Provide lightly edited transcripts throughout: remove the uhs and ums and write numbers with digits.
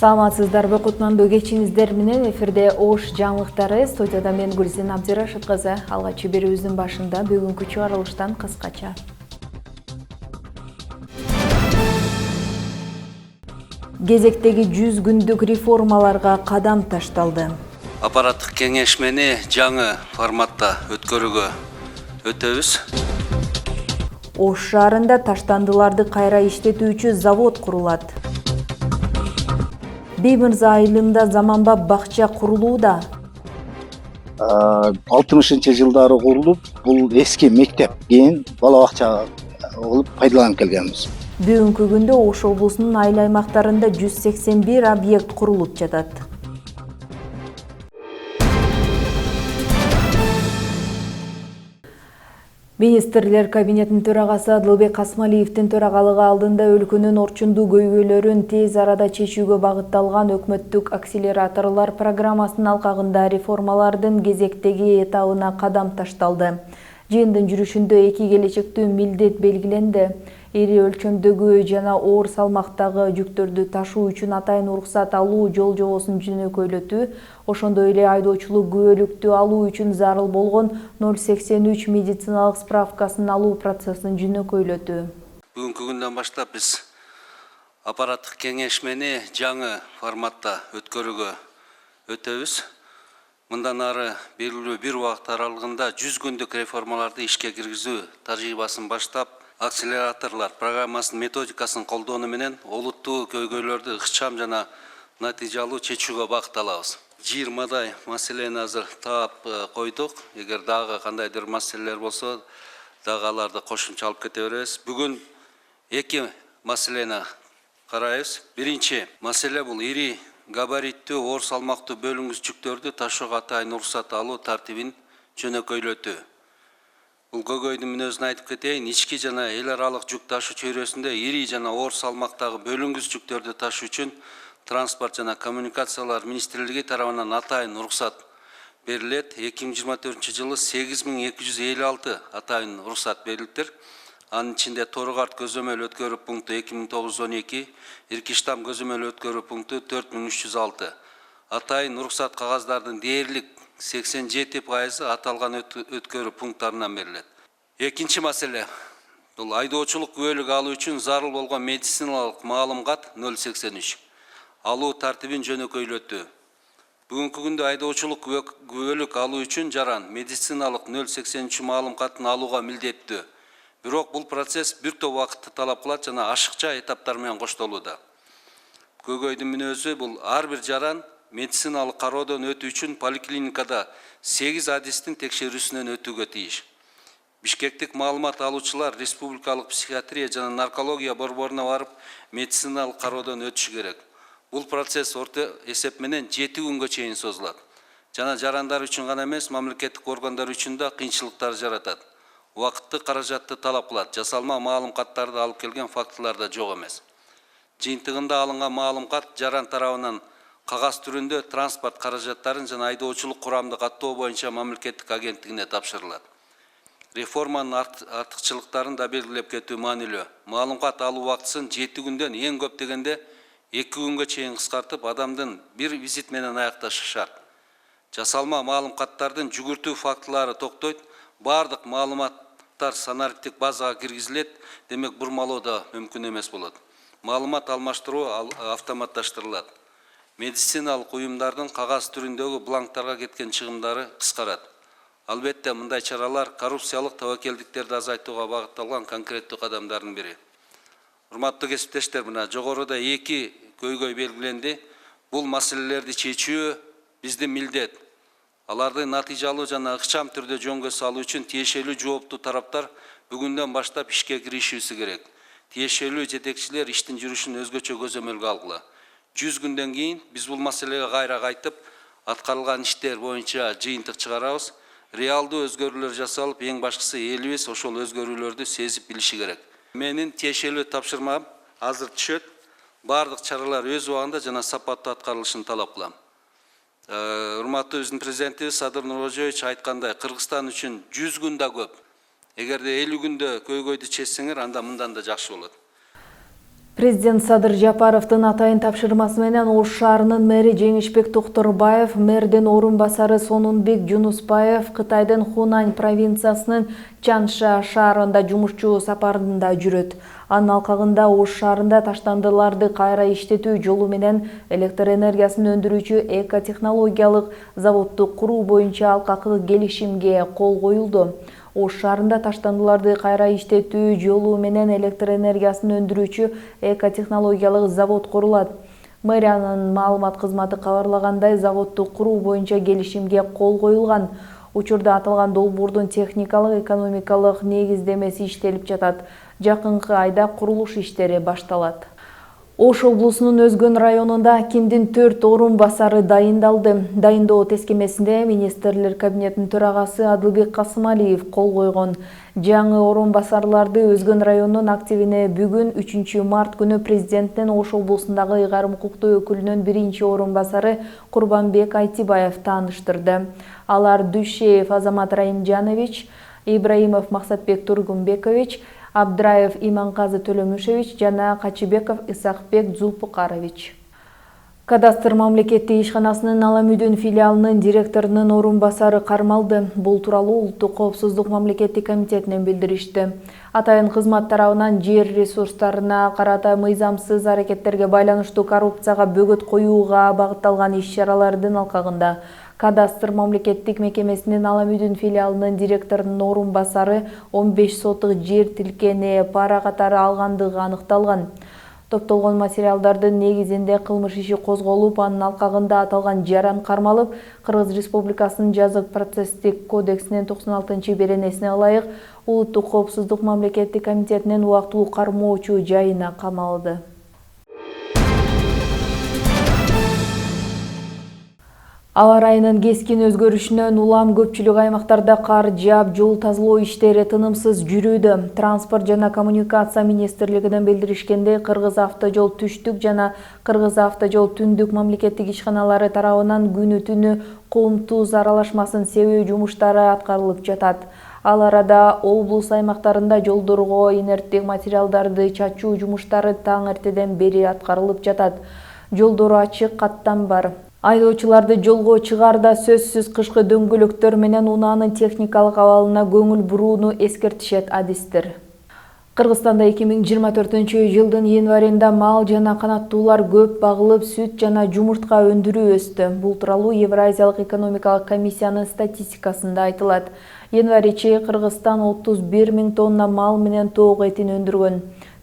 Саламатсыздарбы, кутмандуу кечиңиздер менен эфирде Ош жаңылыктары. Студияда мен Гүлсин Абдирашит кызы. Алгачкы берүүбүздүн башында бүгүнкү чыгарылыштан кыскача. Кезектеги 100 күндүк реформаларга кадам ташталды. Аппараттык кеңешмени жаңы форматта өткөрүүгө өтөбүз. Ош шаарында таштандыларды кайра иштетүүчү завод курулат. Беймырза айылында заманбап бакча курулууда. 60 жылдары курулуп, бул эски мектеп, кийин бала бакча кылып пайдаланып келгенбиз. Бүгүнкү күндө Ош облусунун айыл аймактарында 181 объект курулуп жатат. Министрлер кабинетинин төрагасы Адылбек Касмалиевдин төрагалыгы алдында өлкөнүн орчундуу көйгөйлөрүн тез арада чечүүгө багытталган өкмөттүк акселераторлор программасынын алкагында реформалардын кезектеги этабына кадам ташталды. Жыйындын жүрүшүндө эки келечектүү милдет белгиленди. Ири өлчөмдөгү жана оор салмактагы жүктөрдү ташуу үчүн атайын уруксат алуу жол жобосун жөнөкөйлөтүү, ошондой эле айдоочулук күбөлүктү алуу үчүн зарыл болгон 083 медициналык справкасын алуу процессин жөнөкөйлөтүү. Бүгүнкү күндөн баштап биз аппараттык кеңешмени жаңы форматта өткөрүүгө өтөбүз. Мындан ары белгилүү бир убакыт аралыгында 100 күндүк реформаларды ишке киргизүү тажрыйбасын баштап, акселераторлор программасынын методикасын колдонуу менен олуттуу көйгөйлөрдү ыкчам жана натыйжалуу чечүүгө багытталабыз. 20 маселени азыр таап койдук. Эгер дагы кандайдыр маселелер болсо, дагы аларды кошумча алып кете беребиз. Бүгүн эки маселени карайбыз. Биринчи маселе бул ири габариттүү оор салмактуу бөлүнгүч жүктөрдү ташууга атайын уруксат алуу тартибин жөнөкөйлөтүү. Бул көйгөйдүн мүнөзүн айтып кетейин. Ички жана эл аралык жүк ташуу чөйрөсүндө ири жана оор салмактагы бөлүнгүч жүктөрдү ташуу үчүн Транспорт жана коммуникациялар министрлиги тарабынан атайын уруксат берилет. 2024 жылы 8256 атайын уруксат берилиптир. Анын ичинде Торгарт көзөмөл өткөрүү пункту 2912, Иркиштам көзөмөл өткөрүү пункту 4306. Атайын уруксат кагаздардын дээрлик 87% аталган өткөрүү пункттарынан берилет. Экинчи маселе бул айдоочулук күбөлүк алуу үчүн зарыл болгон медициналык маалымат 083 алуу тартибин жөнөкөйлөтүү. Бүгүнкү күндө айдоочулук күбөлүк алуу үчүн жаран медициналык 083 маалыматын алууга милдеттүү. Бирок бул процесс бир топ убакытты талап кылат жана ашыкча этаптар менен коштолууда. Көйгөйдүн мүнөзү бул ар бир жаран медициналык кароодон өтүү үчүн поликлиникада 8 адистин текшерүүсүнөн өтүүгө тийиш. Бишкектик маалымат алуучулар республикалык психиатрия жана наркология борборуна барып медициналык кароодон өтүшү керек. Бул процесс орто эсеп менен 7 күнгө чейин созулат. Жана жарандар үчүн гана эмес, мамлекеттик органдар үчүн да кыйынчылыктар жаратат. Убакытты, каражатты талап кылат. Жасалма маалыматтарды алып келген фактылар да жок эмес. Жыйынтыгында алынган маалымат жаран тарабынан кагаз түрүндө транспорт каражаттарын жана айдоочулук курамды каттоо боюнча мамлекеттик агенттигине тапшырылат. Реформанын артыкчылыктарын да белгилеп кетүү маанилүү. Маалымат алуу убактысын 7 күндөн эң көп дегенде 2 күнгө чейин кыскартып, адамдын бир визит менен аякташы шарт. Жасалма маалыматтардын жүгүртүү фактылары токтойт, бардык маалыматтар санариптик базага киргизилет, демек бурмалоо да мүмкүн эмес болот. Маалымат алмаштыруу автоматташтырылат. Медициналык уюмдардын кагаз түрүндөгү бланктарга кеткен чыгымдары кыскарат. Албетте мындай чаралар коррупциялык тобокелдиктерди азайтууга багытталган конкреттүү кадамдардын бири. Урматтуу кесиптештер, мына жогоруда эки көйгөй белгиленди. Бул маселелерди чечүү биздин милдет. Аларды натыйжалуу жана ыкчам түрдө жөнгө салуу үчүн тиешелүү жооптуу тараптар бүгүндөн баштап ишке киришүүсү керек. Тиешелүү жетекчилер иштин жүрүшүн өзгөчө көзөмөлгө алгыла. 100 күндөн кийин биз бул маселеге кайра кайтып, аткарылган иштер боюнча жыйынтык чыгарабыз. Реалдуу өзгөрүүлөр жасалып, эң башкысы элибиз ошол өзгөрүүлөрдү сезип билиши керек. Менин тиешелүү тапшырмам азыр түшөт. Бардык чаралар өз убагында жана сапаттуу аткарылышын талап кылам. Урматтуу биздин президентибиз Садыр Нуркожоевич айткандай, Кыргызстан үчүн 100 күн да көп. Эгерде 50 күндө көйгөйдү чечсеңер, анда мындан да жакшы болот. Президент Садыр Жапаровдун атайын тапшырмасы менен Ош шаарынын мэри Жеңишбек Токторбаев, мэрдин орун басары Сонунбек Жунуспаев Кытайдын Хунань провинциясынын Чанша шаарында жумушчу сапарында жүрөт. Анын алкагында Ош шаарында таштандыларды кайра иштетүү жолу менен электр энергиясын өндүрүүчү экотехнологиялык заводду куруу боюнча алкактык келишимге кол коюлду. Ош шаарында таштандыларды кайра иштетүү жолу менен электр энергиясын өндүрүүчү экотехнологиялык завод курулат. Мэриянын маалымат кызматы кабарлагандай, заводду куруу боюнча келишимге кол коюлган. Учурда аталган долбоордун техникалык, экономикалык негиздемеси иштелип жатат. Жакынкы айда курулуш иштери башталат. Ош облусунун Өзгөн районунда акимдин 4 орун басары дайындалды. Дайындоо тескемесинде министрлер кабинетинин төрагасы Адылбек Касымалиев кол койгон. Жаңы орун басарларды Өзгөн районунун активине бүгүн 3 март күнү президенттин Ош облусундагы ыйгарым укуктуу өкүлүнүн 1-орун басары Курбанбек Айтибаев тааныштырды. Алар Дүйшеев Азамат Раимжанович, Ибраимов Максатбек Тургунбекович, Абдраев Иманказы Төлөмүшевич жана Качыбеков Исакбек Зулпукарович. Кадастр мамлекеттик ишканасынын Аламүдүн филиалынын директорунун орун басары кармалды. Бул тууралуу Улуттук коопсуздук мамлекеттик комитетинен билдиришти. Атайын кызмат тарабынан жер ресурстарына карата мыйзамсыз аракеттерге байланыштуу коррупцияга бөгөт коюуга багытталган иш-чаралардын алкагында Кадастр мамлекеттик мекемесинин Аламүдүн филиалынын директорунун орун басары 15 сотук жер тилкени пара катары алгандыгы аныкталган. Топтолгон материалдардын негизинде кылмыш иши козголуп, анын алкагында аталган жаран кармалып, Кыргыз Республикасынын жазык процесстик кодексинин 96-беренесине ылайык Улуттук коопсуздук мамлекеттик комитетинин убактылуу кармоочу жайына камалды. Аба ырайынын кескин өзгөрүшүнөн улам көпчүлүк аймактарда кар жаап, жол тазалоо иштери тынымсыз жүрүүдө. Транспорт жана коммуникация министрлигинен билдиришкендей, Кыргыз автожол түштүк жана Кыргыз автожол түндүк мамлекеттик ишканалары тарабынан күнү-түнү коомтуз аралашмасын себүү жумуштары аткарылып жатат. Ал арада облус аймактарында жолдорго инерттик материалдарды чачуу жумуштары таң эртеден бери аткарылып жатат. Жолдор ачык, каттам бар. Айдоочуларды жолго чыгаарда сөзсүз кышкы дөңгөлөктөр менен унаанын техникалык абалына көңүл бурууну эскертишет адистер. Кыргызстанда 2024-жылдын январында мал жана канаттуулар көп багылып, сүт жана жумуртка өндүрүү өстү. Бул тууралуу Евразиялык экономикалык комиссиянын статистикасында айтылат. Январь-чейи Кыргызстан 31 000 тонна мал менен тоок этин өндүргөн.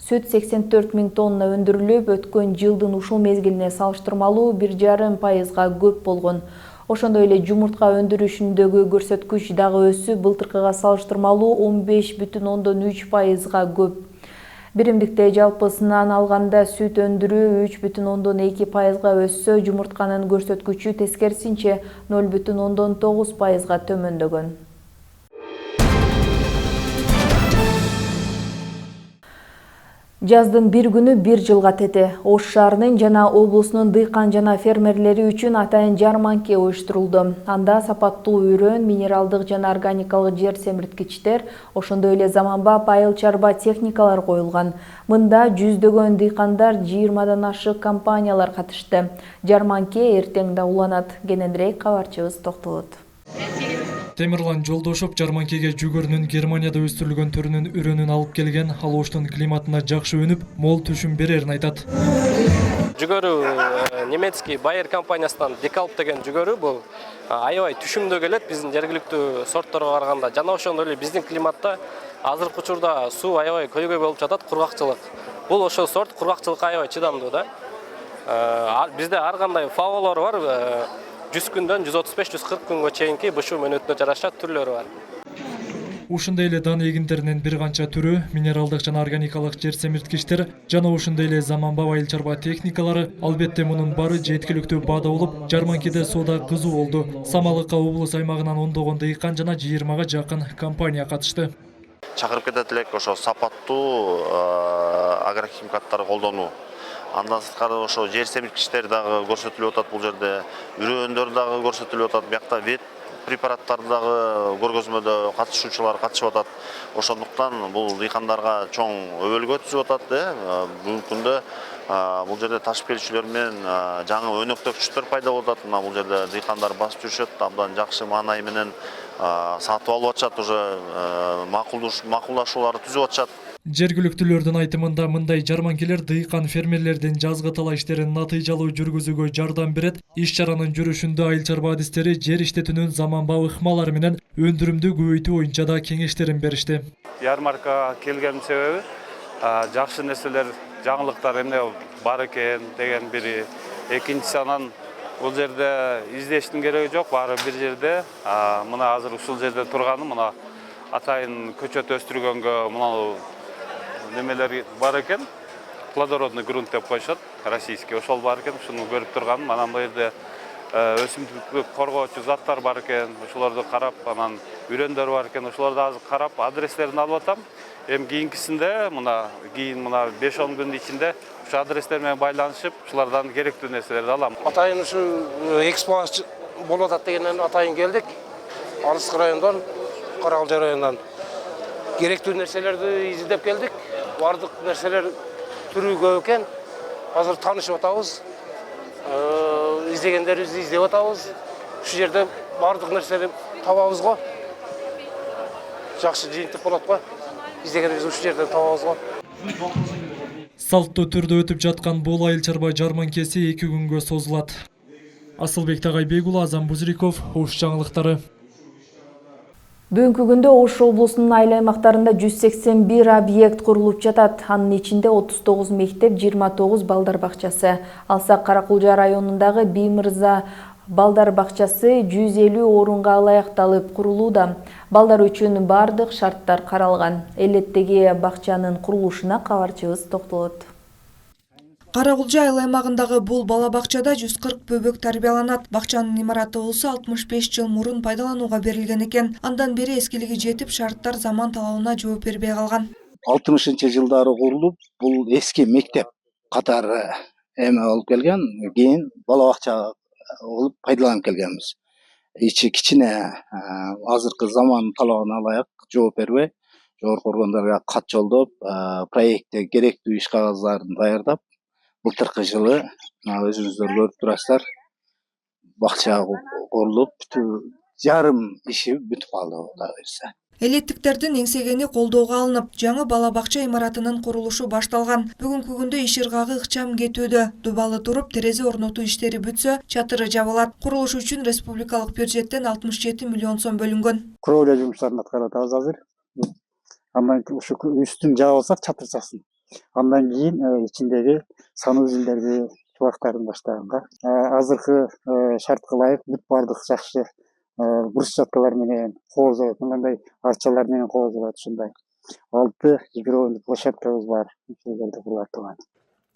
Сүт 84 000 тонна өндүрүлүп, өткөн жылдын ушул мезгилине салыштырмалуу 1,5% көп болгон. Ошондой эле жумуртка өндүрүшүндөгү көрсөткүч дагы өсүп, былтыркыга салыштырмалуу 15,3% көп. Биримдикте жалпысынан алганда сүт өндүрүү 3,2% өссө, жумуртканын көрсөткүчү тескерисинче 0,9% төмөндөгөн. Жаздын бир күнү бир жылга тети. Ош шаарынын жана облусунун дыйкан жана фермерлери үчүн атайын жарманке уюштурулду. Анда сапаттуу үрөн, минералдык жана органикалык жер семирткичтер, ошондой эле заманбап айыл чарба техникалар коюлган. Мында жүздөгөн дыйкандар, 20-дан ашык компаниялар катышты. Жарманке эртең да уланат. Кененирээк кабарчыбыз токтолот. Темирлан Жолдошов жарманкеге жүгөрүнүн Германияда өстүрүлгөн түрүнүн үрөнүн алып келген, ал Оштун климатына жакшы өнүп, мол түшүм берерин айтат. Жүгөрү немецкий Bayer компаниясынан Декалп деген жүгөрү бул аябай түшүмдүү келет биздин жергиликтүү сортторго караганда. Жана ошондой эле биздин климатта азыркы учурда суу аябай көйгөй болуп жатат, кургакчылык. Бул ошол сорт кургакчылыкка аябай чыдамдуу да. Бизде ар кандай фаолор бар. 100 күндөн 135-140 күнгө чейинки бышуу мөөнөтүнө жараша түрлөрү бар. Ушундай эле дан эгиндеринин бир канча түрү, минералдык жана органикалык жер семирткичтер жана ушундай эле заманбап айыл чарба техникалары, албетте мунун баары жеткиликтүү баада болуп, жарманкеде соода кызуу болду. Самалыкка облус аймагынан ондогон дыйкан жана 20-га жакын компания катышты. Чакырып кетет элек ошо сапаттуу агрохимикаттарды колдонуу. Андан сырткары ошо жер семирткичтер дагы көрсөтүлүп атат бул жерде. Үрөндөр дагы көрсөтүлүп атат. Биякта вет препараттарды дагы көргөзмөдө катышуучулар катышып атат. Ошондуктан бул дыйкандарга чоң өбөлгө түзүп атат. Бүгүнкү күндө бул жерде ташып келүүчүлөр менен жаңы өнөктөгүчтөр пайда болуп атат. Бул жерде дыйкандар басып жүрүшөт, абдан жакшы маанай менен сатып алып атышат, уже макулдашууларды түзүп атышат. Жергиликтүүлөрдүн айтымында мындай жарманкелер дыйкан фермерлердин жазгы тала иштерин натыйжалуу жүргүзүүгө жардам берет. Иш чаранын жүрүшүндө айыл чарба адистери жер иштетүүнүн заманбап ыкмалары менен өндүрүмдү көбөйтүү боюнча да кеңештерин беришти. Ярмаркага келгеним себеби жакшы нерселер, жаңылыктар эмне бар экен деген бири. Экинчиси анан бул жерде издештин кереги жок, баары бир жерде. Мына азыр ушул жерде турганым, мына атайын көчөт өстүргөнгө мына немелер бар экен. Плодородный грунт деп коюшат, российский. Ошол бар экен, ушуну көрүп турганым. Анан бул жерде өсүмдүктү коргоочу заттар бар экен. Ошолорду карап, анан үрөндөр бар экен. Ошолорду азыр карап, адрестерин алып атам. Эми кийинкисинде мына 5-10 күндүн ичинде ушу адрестер менен байланышып, ушулардан керектүү нерселерди алам. Атайын ушу экспо болуп атат дегенден атайын келдик. Алыскы райондан, Каракылжа районунан керектүү нерселерди издеп келдик. Бардык нерселер түрү көп экен. Азыр таанышып атабыз. Издегендерибизди издеп атабыз. Ушу жерде бардык нерсени табабыз го. Жакшы жыйынтык болот го. Издегенибизди ушу жерден табабыз го. Салттуу түрдө өтүп жаткан бул айыл чарба жарманкеси 2 күнгө созулат. Асылбек Тагайбек уулу, Азам Бузриков, Ош жаңылыктары. Бүгүнкү күндө Ош облусунун айыл аймактарында 181 объект курулуп жатат. Анын ичинде 39 мектеп, 29 балдар бакчасы. Алсак Каракылжа районундагы Биймырза балдар бакчасы 150 орунга ылайыкталып курулууда. Балдар үчүн бардык шарттар каралган. Элеттеги бакчанын курулушуна кабарчыбыз токтолот. Каракылжа айыл аймагындагы бул бала бакчада 140 бөбөк тарбияланат. Бакчанын имараты болсо 65 жыл мурун пайдаланууга берилген экен. Андан бери эскилиги жетип, шарттар заман талабына жооп бербей калган. 60-жылдары курулуп, бул эски мектеп катары эме болуп келген, кийин бала бакча болуп пайдаланып келгенбиз. Ичи кичине азыркы заман талабына ылайык жооп бербей, жогорку органдарга кат жолдоп, проектте керектүү иш кагаздарын даярдап, былтыркы жылы өзүңүздөр көрүп турасыздар, бакча курулуп, жарым иши бүтүп калды Кудай буйрса. Элеттиктердин эңсегени колдоого алынып, жаңы бала бакча имаратынын курулушу башталган. Бүгүнкү күндө иш ыргагы ыкчам кетүүдө. Дубалы туруп, терезе орнотуу иштери бүтсө, чатыры жабылат. Курулуш үчүн республикалык бюджеттен 67 миллион сом бөлүнгөн. Кровля жумуштарын аткарып атабыз азыр. Андан ушу үстүн жаап алсак чатыр чаксын. Андан кийин ичиндеги санузелдерди, чубактарын баштаганга. Азыркы шартка ылайык бүт бардык жакшы брусчаткалар менен кооздолот, мындай арчалар менен кооздолот ушундай. 6 игровой площадкабыз бар, ушул жерде курулат.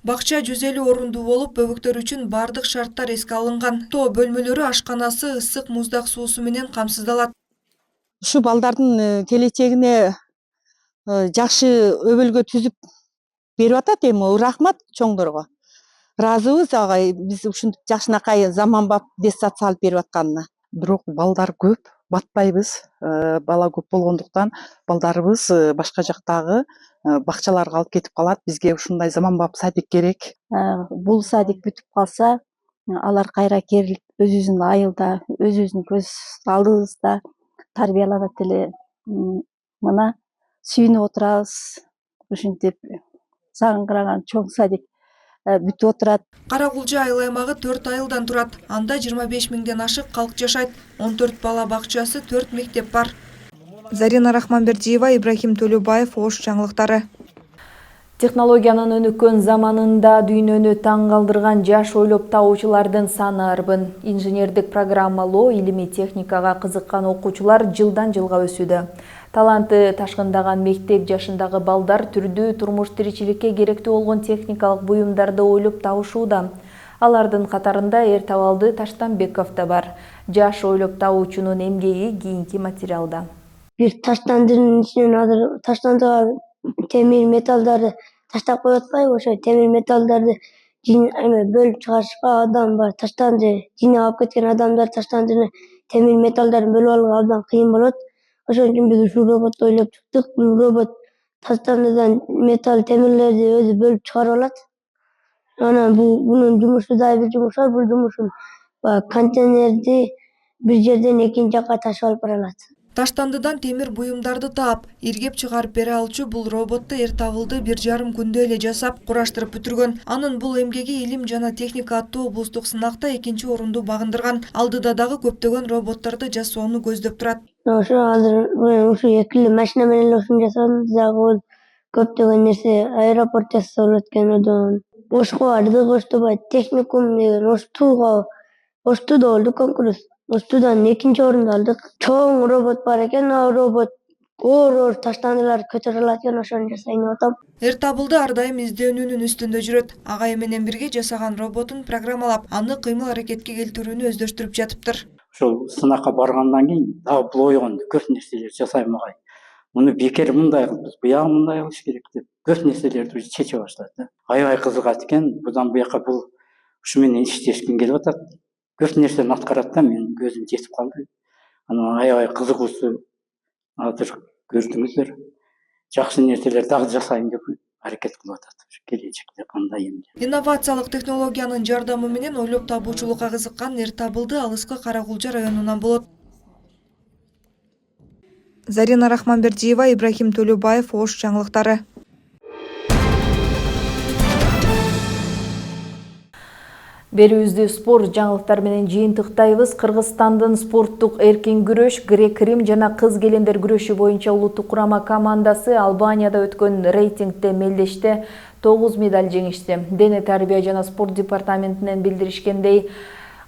Бакча 150 орундуу болуп, бөбөктөр үчүн бардык шарттар эске алынган. Тоо бөлмөлөрү ашканасы, ысык муздак суусу менен камсыздалат. Ушу балдардын келечегине жакшы өбөлгө түзүп берип атат. Эми рахмат чоңдорго. Ыраазыбыз агай, биз ушинтип жакшынакай заманбап детсад салып берип атканына. Бирок балдар көп, батпайбыз. Бала көп болгондуктан балдарыбыз башка жактагы бакчаларга алып кетип калат. Бизге ушундай заманбап садик керек. Бул садик бүтүп калса, алар кайра келип өзүбүздүн айылда, өзүбүздүн көз алдыбызда тарбияланат эле. Мына сүйүнүп отурабыз. Ушинтип сагынкыраган чоң садик бүтүп отурат. Каракылжа айыл аймагы 4 айылдан турат. Анда 25 миңден ашык калк жашайт. 14 бала бакчасы, 4 мектеп бар. Зарина Рахманбердиева, Ибрахим Төлөбаев, Ош жаңылыктары. Технологиянын өнүккөн заманында дүйнөнү таң калтырган жаш ойлоп табуучулардын саны арбын. Инженердик программалоо, илимий техникага кызыккан окуучулар жылдан жылга өсүүдө. Таланты ташкындаган мектеп жашындагы балдар түрдүү турмуш тиричиликке керектүү болгон техникалык буюмдарды ойлоп табышууда. Алардын катарында Эртабалды Таштанбеков да бар. Жаш ойлоп табуучунун эмгеги кийинки материалда. Бир таштандын ичинен азыр таштандыга темир металлдарды таштап коюп атпайбы? Ошо темир металлдарды бөлүп чыгарышка адам бар. Таштанды жине алып кеткен адамдар таштандыны темир металлдарын бөлүп алууга абдан кыйын болот. Ошон үчүн биз ушул роботту ойлоп чыктык. Бул робот таштандыдан металл темирлерди өзү бөлүп чыгарып алат. Анан bunun жумушу да бир жумуш бар. Бул жумушун контейнерди бир жерден экинчи жакка ташып алып бара алат. Таштандыдан темир буюмдарды таап, иргеп чыгарып бере алчу бул роботту Эртабылды 1,5 күндө эле жасап, кураштырып бүтүргөн. Анын бул эмгеги илим жана техника аттуу облустук сынакта 2-орунду багындырган. Алдыда дагы көптөгөн роботторду жасоону көздөп турат. Ошо азыр ушу экили машина менен эле ушуну жасаган дагы көптөгөн нерсе аэропорт жасалып өткөн одон. Ошко бардык, Оштубай техникум деген Оштуда болду конкурс. Оштудан 2-орунду алдык. Чоң робот бар экен, ал робот оор таштандыларды көтөрө алат экен, ошону жасайын деп атам. Эртабылды ар дайым изденүүнүн үстүндө жүрөт. Агайы менен бирге жасаган роботун программалап, аны кыймыл-аракетке келтирүүнү өздөштүрүп жатыптыр. Ошол сынакка баргандан кийин дагы бул ойгонду, көп нерселер жасайм агай. Муну бекер мындай кылдык, буягы мындай кылыш керек деп көп нерселерди чече баштады. Аябай кызыгат экен. Будан буяка бул ушу менен иштешким келип атат. Көп нерсени аткарат да, менин көзүм жетип калды. Анан аябай кызыгуусу азыр көрдүңүздөр. Жакшы нерселер дагы жасайын деп аракет кылып атат. Келечекте кандай эми. Инновациялык технологиянын жардамы менен ойлоп табуучулукка кызыккан Эртабылды алыскы Каракулча районунан болот. Зарина Рахманбердиева, Ибрахим Төлөбаев, Ош жаңылыктары. Берүүбүздү спорт жаңылыктар менен жыйынтыктайбыз. Кыргызстандын спорттук эркин күрөш, грек-рим жана кыз келиндер күрөшү боюнча улуттук курама командасы Албанияда өткөн рейтингде мелдеште 9 медаль жеңишти. Дене тарбия жана спорт департаментинен билдиришкендей,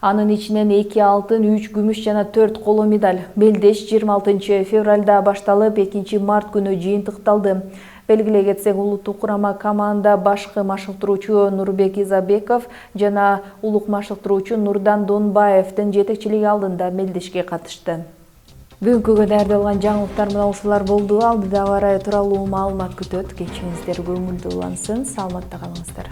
анын ичинен 2 алтын, 3 күмүш жана 4 коло медаль. Мелдеш 26 февралда башталып, 2 март күнү жыйынтыкталды. Белгилей кетсек, улуттук курама команда башкы машыктыруучу Нурбек Изабеков жана улук машыктыруучу Нурдан Донбаевдин жетекчилиги алдында мелдешке катышты. Бүгүнкүгө даярдалган жаңылыктар мына ушулар болду. Алдыда аба ырайы тууралуу маалымат күтөт. Кечиңиздер көңүлдүү улансын. Саламатта калыңыздар.